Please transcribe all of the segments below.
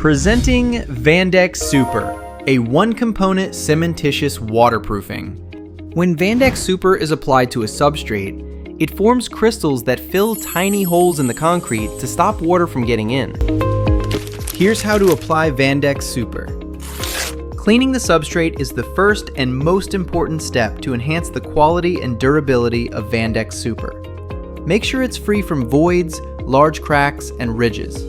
Presenting Vandex Super, a one-component cementitious waterproofing. When Vandex Super is applied to a substrate, it forms crystals that fill tiny holes in the concrete to stop water from getting in. Here's how to apply Vandex Super. Cleaning the substrate is the first and most important step to enhance the quality and durability of Vandex Super. Make sure it's free from voids, large cracks, and ridges.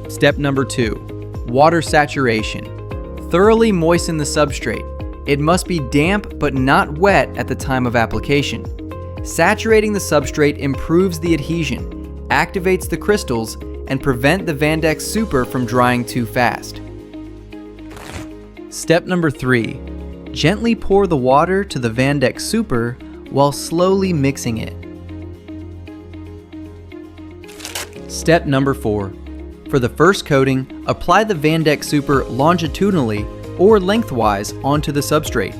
Step number 2, water saturation. Thoroughly moisten the substrate. It must be damp but not wet at the time of application. Saturating the substrate improves the adhesion, activates the crystals, and prevent the Vandex Super from drying too fast. Step number 3, gently pour the water to the Vandex Super while slowly mixing it. Step number 4, for the first coating, apply the Vandex Super longitudinally or lengthwise onto the substrate.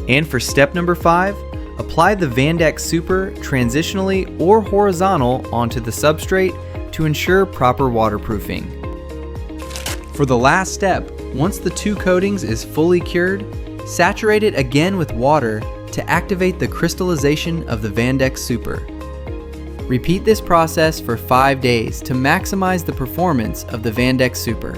And for step number 5, apply the Vandex Super transitionally or horizontal onto the substrate to ensure proper waterproofing. For the last step, once the 2 coatings is fully cured, saturate it again with water to activate the crystallization of the Vandex Super. Repeat this process for 5 days to maximize the performance of the Vandex Super.